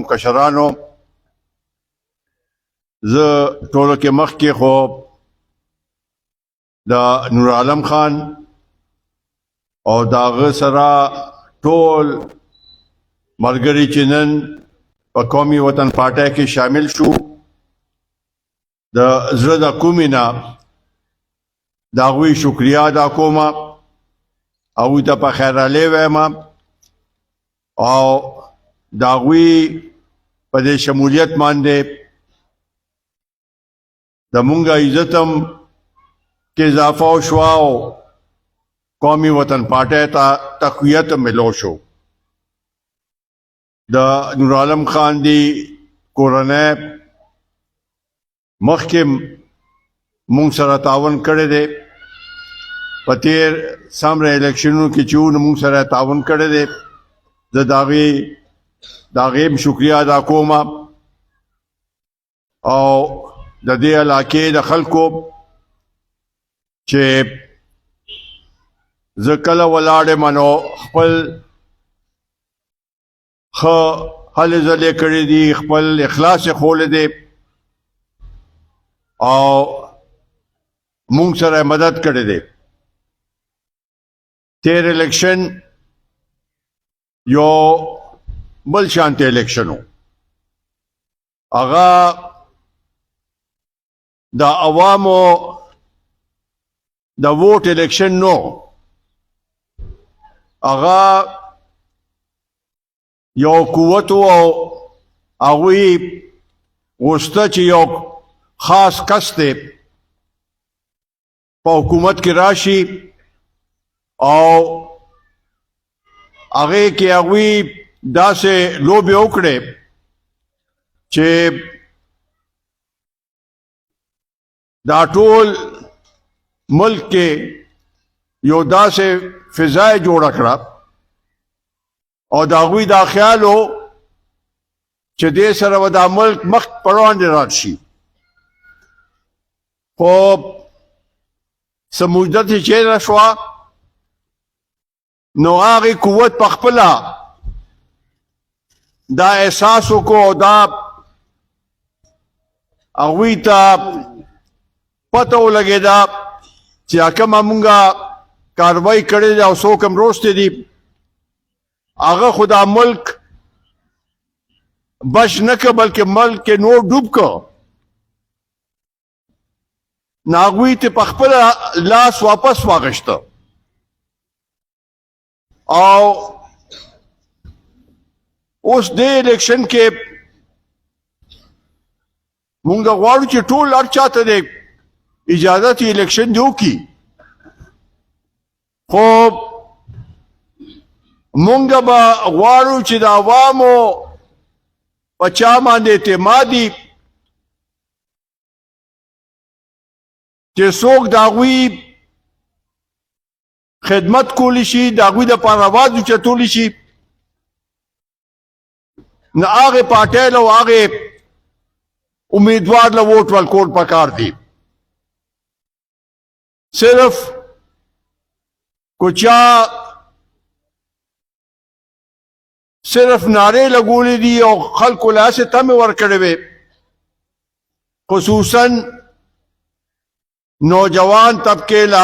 کشرانو، زه ټولو کې مخکې خو د نور عالم خان او د هغه سره ټول ملګري چې نن په قومي وطن پارټۍ کې شامل شو، د زړه د کومې نه د هغوی شکریه ادا کوم، هغوی ته په خیر راغلی وایم او د هغوی په دې شمولیت باندې د مونږ عزت هم کې اضافه وشوه او قومي وطن پارټۍ ته تقویت ملو شو. د نور عالم خان دی کورنۍ مخکې مونږ سره تعاون کړی دی، په تیر سمره الیکشنونو کې چې و نو مونږ سره تعاون کړی دی. زه د هغې هم شکریه ادا کوم او د دې علاقې د خلکو چې زه کله ولاړم نو خپل ښه هلې ځلې کړي دي، خپل اخلاص یې ښولی دی او مونږ سره مدد کړی دی. تیر الیکشن یو بل شانته الیکشن و، هغه د عوامو د ووټ الیکشن نو، هغه یو قوت او هغوی غوښته چې یو خاص کس دی په حکومت کې راشي او هغې کې هغوی داسې لوبې وکړې چې دا ټول ملک کې یو داسې فضا یې جوړه کړه او د هغوی دا خیال و چې دې سره به دا ملک مخ پر وړاندې لاړ شي. خو څه مدت یې چیرې شوه نو هغې قوت په خپله دا احساس وکړو او دا هغوی ته پته ولګېده چې کومه مونږه کاروایی کړې ده او څوک هم روستی دي، هغه خو دا ملک بچ نه که بلکې ملک کې نور ډوب که. نو هغوی ته په خپله لاس واپس واخیسته او اوس دې الیکشن کې مونږ غواړو چې ټول هر چاته دی اجازه ته الیکشن دی وکړي، خو مونږ به غواړو چې د عوامو په چا باندې اعتمادي چې څوک د هغوی خدمت کولی شي، د هغوی دپاره آواز اوچتولی شي. نو هغې پارټۍ له او هغې امیدوار له ووټ ورکول پکار دي. صرف کوچا صرف نعرې لګولې دي او خلکو له هسې تمې ورکړې وې، خصوصا نوجوان طبقې له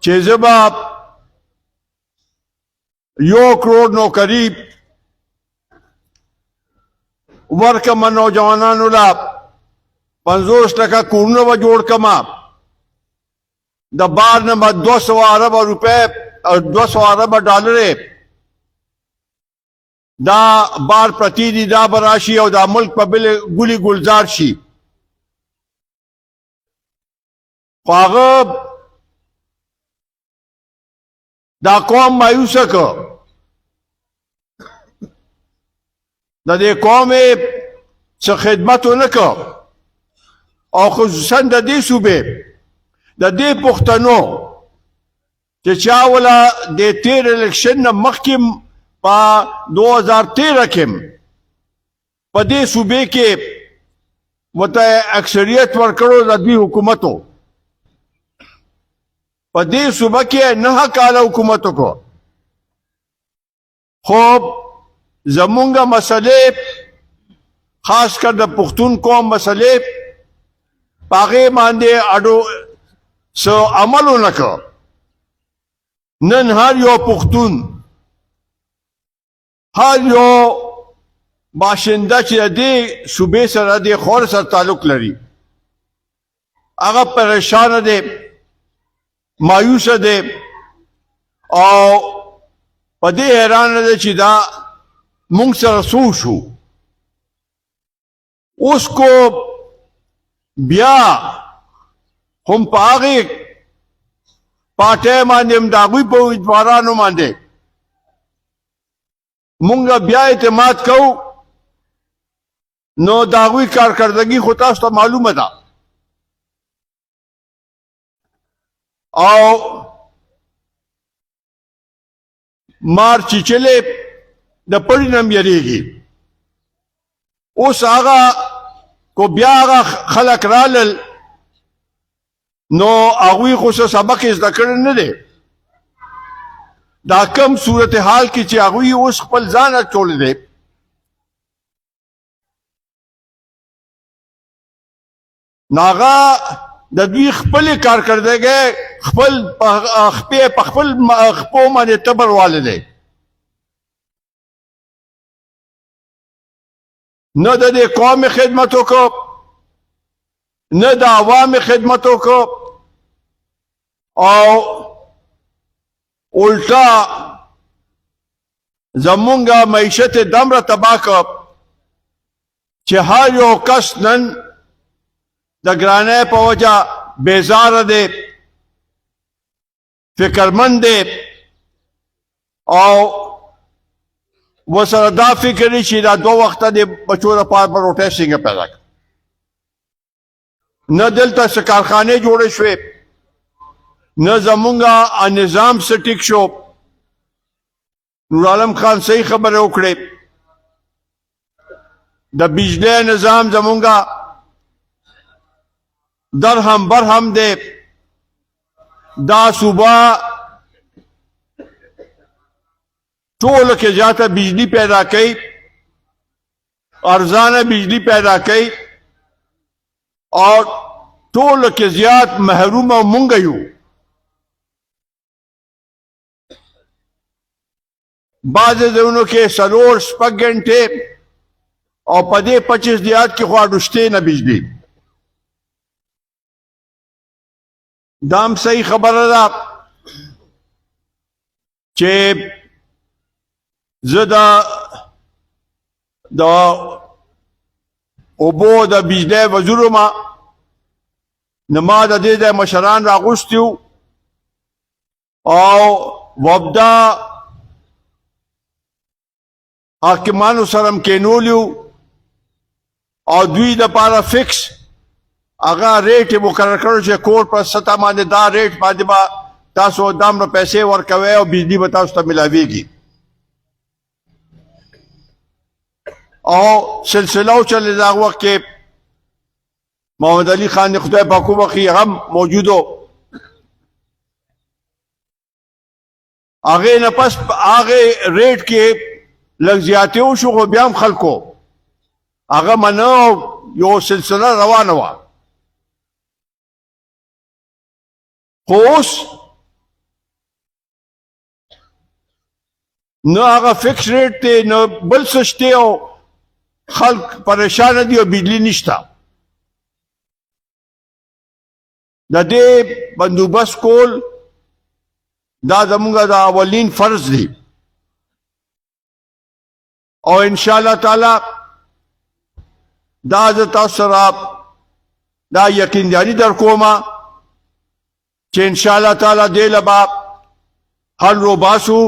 چې زه به 1 کروڑ نوکري ورکړم نوجوانانو له، 50% کورونه به جوړ کړم، د بار نه به 200 ارب روپۍ او 200 ارب ډالرې دا بار پرتی دي، دا به راشي او دا ملک په بل ګلي ګلزار شي. خو هغه دا قوم مایوسه که، د دې قوم یې څه خدمت ونه که او خصوصا د دې صوبې د دې پښتنو چې چا وله د تیر الیکشن نه مخکې په 2013 کې په دې صوبې کې ورته اکثریت ورکړو د دوی حکومتو، په دې صوبه کې 9 کاله حکومت وکړو، خو زمونږه مسلې خاص کر د پښتون قوم مسلې پاغه باندې اډو سو عمل ونکړ. نن هر یو پښتون هر یو باشنده چې دې صوبې سره د خور سره تعلق لري هغه پریشان دی مایوس دی او په دې حیران دی چې دا مونږ سره څه شو. اوس کو بیا هم په هغې پاټۍ باندې هم د هغوی په امیدوارانو باندې مونږ بیا اعتماد کوو نو د هغوی کارکردګي خو تاسو ته معلومه ده او مار چیچلې د پړي نه هم یریږي. اوس هغه کو بیا هغه خلک رالل نو هغوی خو څه سبق یې زده کړی نه دی. دا کم صورتحال کې چې هغوی اوس خپل ځان اچولی دی نو هغه د دوی خپلې کارکردګۍ خپل خپې په خپل خپو باندې تبر والی دی. نه د دې قوم خدمت وکړو نه د عوام خدمت وکړو او الټا زمونږه معیشت دمره تباه کړ چې هر یو کس نن د ګرانۍ په وجه بیزاره دی فکرمند دی او ورسره دا فکر دی چې دا 2 وخته د بچو لپاره به روټۍ څنګه پیدا کړي. نه دلته څه کارخانې جوړې شوې نه زمونږه نظام څه ټیک شو. نورعالم خان صحیح خبره وکړې د بجلی نظام زمونږه درهم برهم دی. دا صوبه ټولو کې زیاته بجلی پیدا کوي ارزانه بجلی پیدا کوي او ټولو کې زیات محرومه مونږ یو. بعضې ځایونو کې 4-6 ګنټې او په دې 25 دیات کې خو اډو شتې نه بجلی. دا هم صحیح خبره ده چې زه د اوبو د بجلی وزیر وم نو ما د دې ځای مشران راغوښتي وو او وبدا حاکمانو سره هم کینولی وو او دوی دپاره فکس هغه ریټ یې مقرر کړی چې کور په سطح باندې دا ریټ باندې به تاسو دومره پیسې ورکوئ او بجلی به تاسو ته ملاویږي او سلسله وچلې د هغه وخت کې محمد علي خان د خدای پاک وبخښي هم موجود و. هغې نه پس هغې ریټ کې لږ زیاتې وشو خو بیا هم خلکو هغه منه یو سلسله روانه وه. خو اوس نه هغه فکس ریټ دی نه بل څه شته او خلک پریشانه دي او بجلی نشته. د دې بندوبست کول دا زموږ د اولین فرض دی او انشاءالله تعالی دا زه تاسو سره دا یقینداري در کومه چې انشاءالله تعالی دې له به حل روباسو.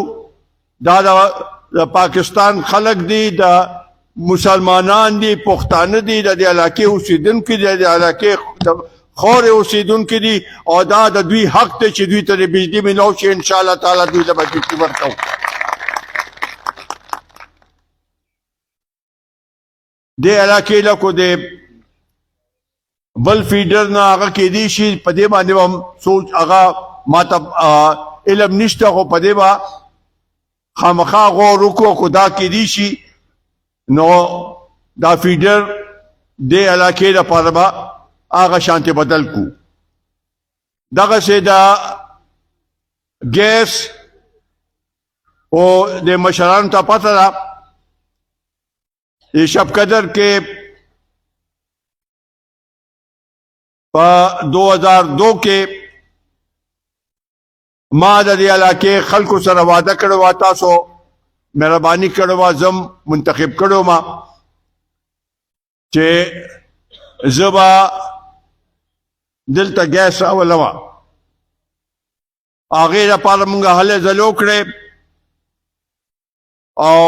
دا د پاکستان خلق دی د مسلمانان دي پښتانه دي د دې علاقې اوسېدونکي دي د علاقې خورې اوسېدونکي دي او دا د دوی حق دی چې دوی ته د بجلي میلاو شي. انشاءالله تعالی دوی له به بجلي ورکوو. دې علاقې لکو د بل فیډر نه هغه کېدی شي په دې باندې هم سوچ هغه ماته علم نشته خو په دې به خامخا غور وکړو خو دا کېدی شي نو دا فیډر د علاقې لپاره به هغه شانتي بدل کو. دغسې دا ګیس او د مشرانو ته پته ده د شب قدر کې په 2002 کې ما د دې علاقې خلکو سره وعده کړې وه تاسو مهرباني کړې وه زم منتخب کړی ما چې زه به دلته ګیس راولمه. هغې لپاره مونږ هلې ځلې وکړې او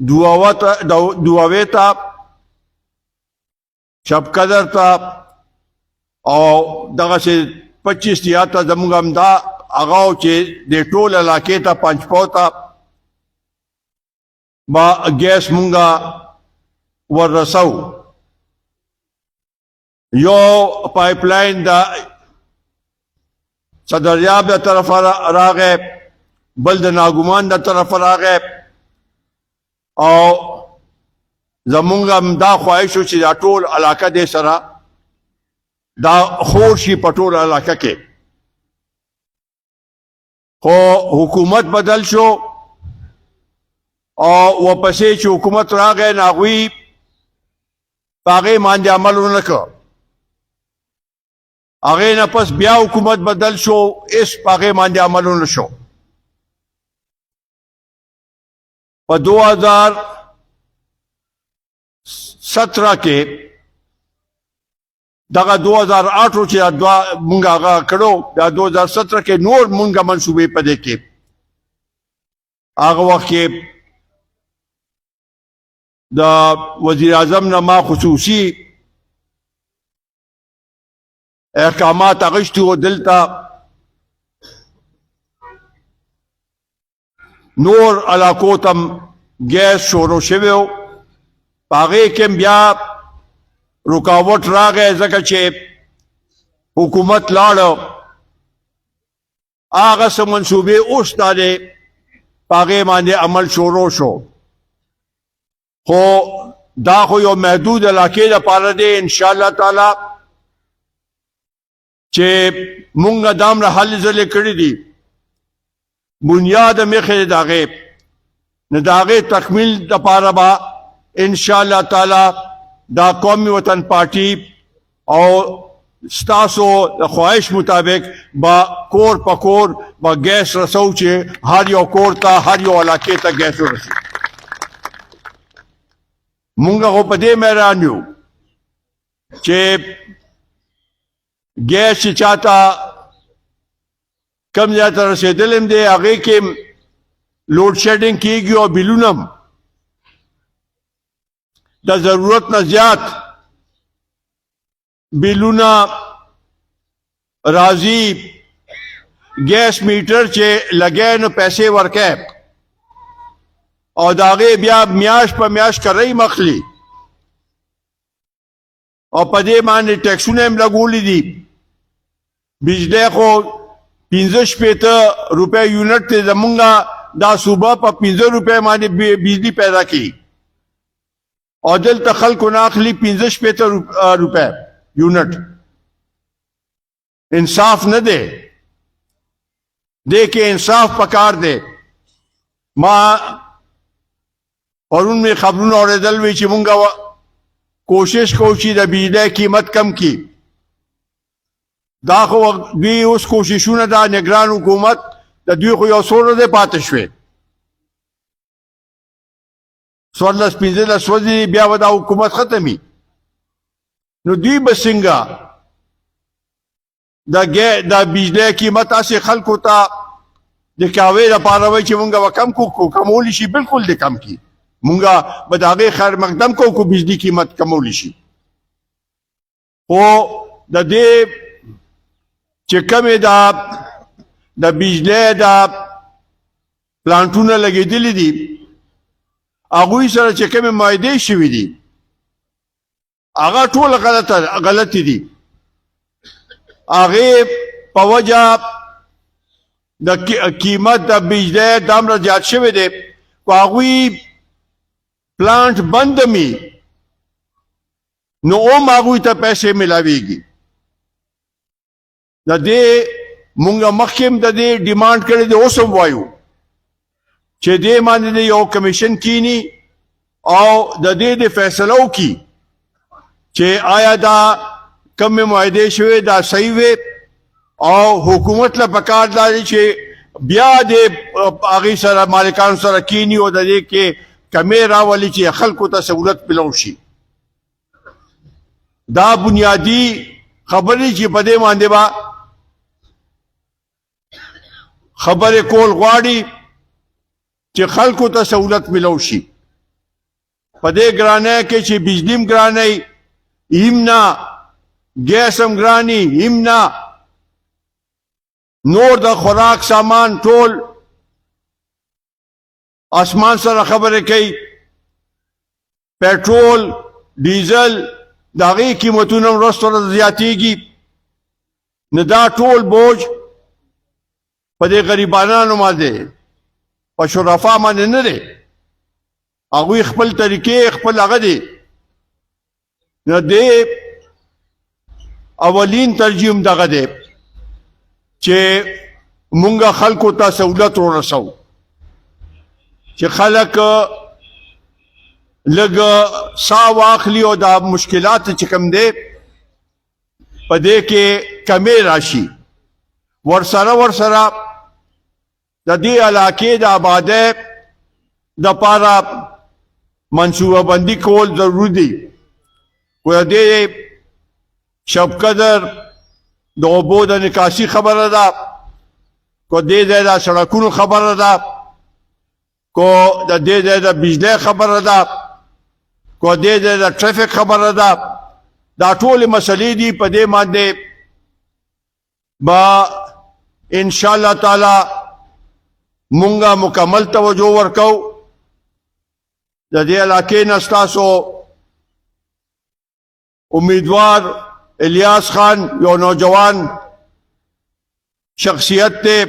دواوې ته شب قدر ته او دغسې 25 ته زمونږ همدا هغه و چې د ټول علاقې ته پنجپو ته به ګیس مونږ وررسو. یو پایپ لاین د صدریاب د طرفه راغی، بل د ناګومان د طرفه راغی او زمونږ هم دا خواهش و چې دا ټول علاقه دې سره دا خور شي په ټول علاقه کې. خو حکومت بدل شو او ورپسې چې حکومت راغی نو هغوی په هغې باندې عمل ونه کړ. هغې نه پس بیا حکومت بدل شو، هېڅ په هغې باندې عمل ونه شو. په 2017 کې دغه 2008 چې مونږ هغه کړو بیا 2017 کې نور مونږ منصوبې په دې کې هغه وخت کې د وزیر اعظم نه ما خصوصي احکامات اخیستي وو. دلته نور علاقو ته ګیس شروع شوی و، په هغې کې بیا رکاوټ راغی ځکه چې حکومت لاړه. هغه څه منصوبې اوس دا دی په هغې باندې عمل شروع شو، خو دا خو یو محدود علاقې لپاره دی. انشاءالله تعالی چې مونږ دامره هلې ځلې کړي دي، بنیاد مخې د هغې نو د هغې تکمیل دپاره به انشاءالله تعالی دا قومی وطن پارټي او ستاسو د خواهش مطابق با کور په کور با ګیس رسو چې هر یو کور ته هر یو علاقې ته ګیس ورسي. مونږ خو په دې میدان یو چې ګیس چې چاته کم ځای ته رسېدلی هم دی هغې کې لوډ شیډینګ کېږي او بلونه هم د ضرورت نه زیات بلونه راځي. ګیس میټر چې لګی نو پیسې ورکوي او د هغې بیا میاشت په میاشت کرۍ مخلي او په دې باندې ټیکسونه هم لګولی دي. بجلی خو 15 روپۍ یونټ دی، زمونږ دا صوبه په 15 روپۍ باندې بجلی پیدا کوي او دلته خلکو نه اخلي 15 روپۍ یونټ. انصاف نه دی، دې کې انصاف پکار دی. ما پرون مې خبرونه اورېدل وی چې مونږ کوشش کوو چې د بجلی قیمت کم کړي. دا خو دوی اوس کوششونه دا نگران حکومت د دوی خو یو څو ورځې پاتې شوې، 14-15 ورځې بیا به دا حکومت ختمي. نو دوی به څنګه د بجلی قیمت هسې خلکو ته د کاوې لپاره وایي چې مونږ به کم کو، کمولی شي بلکل دې کم کړي. مونږ به د هغې خیر مقدم کوو که بجلی قیمت کمولی شي. خو د دې چې کمې د بجلی د پلانټونه لګېدلي دي هغوی سره چې کمې معاهدې شوي دي هغه ټول غلطې دي. هغې په وجه د قیمت د بجلی دومره زیات شوی دی خو هغوی پلانټ بند می نو اوم هغوی ته پیسې ملاویږي. د دې مونږ مخکې د دې ډیمانډ کړی دی، اوس هم وایو چې دې باندې یو کمیشن کینی او د دې د فیصله وکړي چې آیا دا کومې معاهدې شوې دا صحیح وې او حکومت له پکار دا دی چې بیا د هغې سره مالکانو سره کینی او د دې کې کمې راولي چې خلکو ته سهولت پلو شي. دا بنیادی خبرې چې په دې باندې به خبرې کول غواړي چې خلکو ته سهولت ملو شي. په دې ګرانۍ کې چې بجلی هم ګرانۍ هم نه، ګیس هم ګراني هم نه، نور د خوراک سامان ټول اسمان سره خبرې کوي. پیټرول، ډیزل د هغې قیمتونه ورځ تر ورځې زیاتېږي. نو دا ټول بوج په دې غریبانانو باندې په شرفا باندې نه دی، هغوی خپل طریقې خپل هغه دی. نو دې اولین ترجیح هم دغه دی چې مونږ خلکو ته سهولت ورسو، چې خلک لږ ساه واخلي او دا مشکلات چې کوم دی په دې کې کمې راشي. ورسره د دې علاقې د آبادۍ دپاره منصوبه بندي کول ضروري دي. خو د دې شب قدر د اوبو د نکاسي خبره ده، کو دې ځای د سړکونو خبره ده، کو د دې ځای د بجلی خبره ده، کو دې ځای د ټریفک خبره ده. دا ټولې مسلې دي. په دې باندې به انشاءالله تعالی مونږه مکمل توجه ورکو. د دې علاقې نه ستاسو امیدوار الیاس خان یو نوجوان شخصیت دی،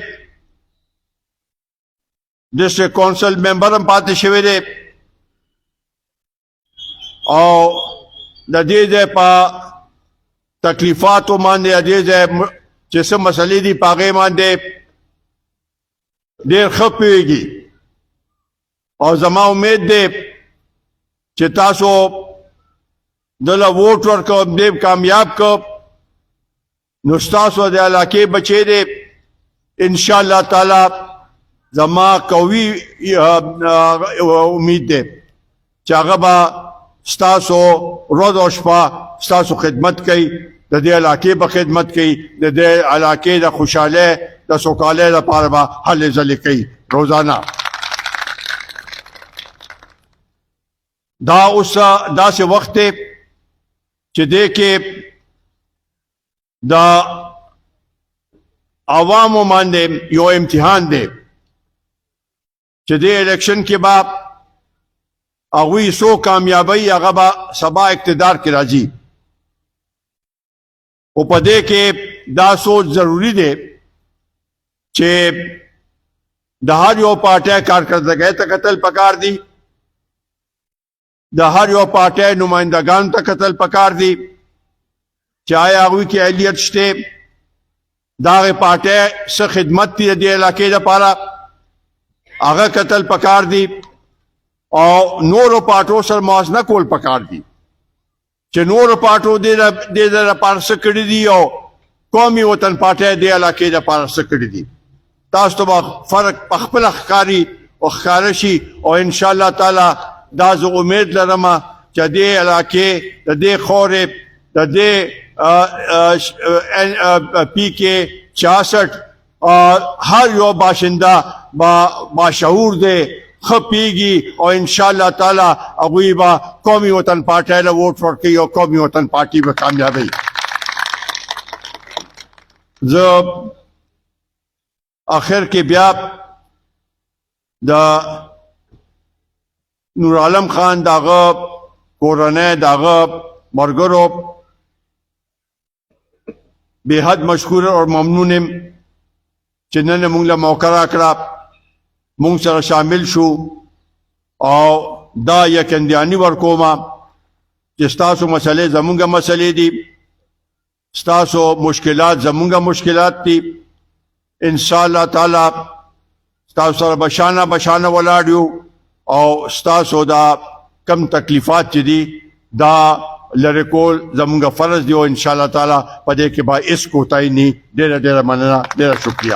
ډسټرکټ کونسل ممبر هم پاتې شوی دی او د دې ځای په تکلیفاتو باندې د دې ځای چې څه مسلې دي په هغې باندې ډېر ښه پوهېږي. او زما امید دی چې تاسو دله ووټ ورکړو، دې کامیاب کړو، نو ستاسو د علاقې بچی دی. انشاءالله تعالی زما قوي امید دی چې هغه به ستاسو ورځ او شپه ستاسو خدمت کوي، د دې علاقې به خدمت کوي، د دې علاقې د خوشحالۍ د سوکالۍ لپاره به هلې ځلې کوي روزانه. دا اوس داسې وخت دی چې دې کې د عوامو باندې یو امتحان دی چې دې الیکشن کې به هغوی څو کامیابۍ هغه به سبا اقتدار کې راځي. او په دې کې دا سوچ ضروری دی چې د هر یو پارټۍ کارکردګۍ ته کتل پکار دي، د هر یو پارټۍ نمایندګانو ته کتل پکار دي چې آیا هغوی کې اهلیت شته، د هغې پارټۍ څه خدمت دي د دې علاقې لپاره، هغه کتل پکار دي. او نورو پارټو سره موازنه کول پکار دي چې نورو پارټو دې لپاره څه کړي دي او قومي وطن پارټۍ دې علاقې لپاره څه کړي دي. تاسو ته به فرق په خپله ښکاري او ښکاره شي. او انشاءالله تعالی دا زه امید لرم چې دې علاقې د دې خورې د دې PK 66 هر یو باشنده باشعور دی، ښه پوهېږي او انشاءالله تعالی هغوی به قومي وطن پارټۍ له ووټ ورکوي او قومي وطن پارټي به کامیابوي. زه آخر کې بیا د نور عالم خان د هغه کورنۍ د هغه ملګرو بے حد مشکور اور ممنون یم چې نن موږ له موقع راکړه، موږ سره شامل شو او دا یقیندیاني ورکوما چې ستاسو مسلې زمونږه مسلې دي، ستاسو مشکلات زمونږه مشکلات دي. ان شاء الله تعالی ستاسو سره بشانه ولاړ یو او ستاسو دا کم تکلیفات چې دي دا لری کول زمونږه فرض دی او ان شاء الله تعالی په دې کې به هیڅ کوتاهي نه. ډېره مننه، ډېره شکریہ.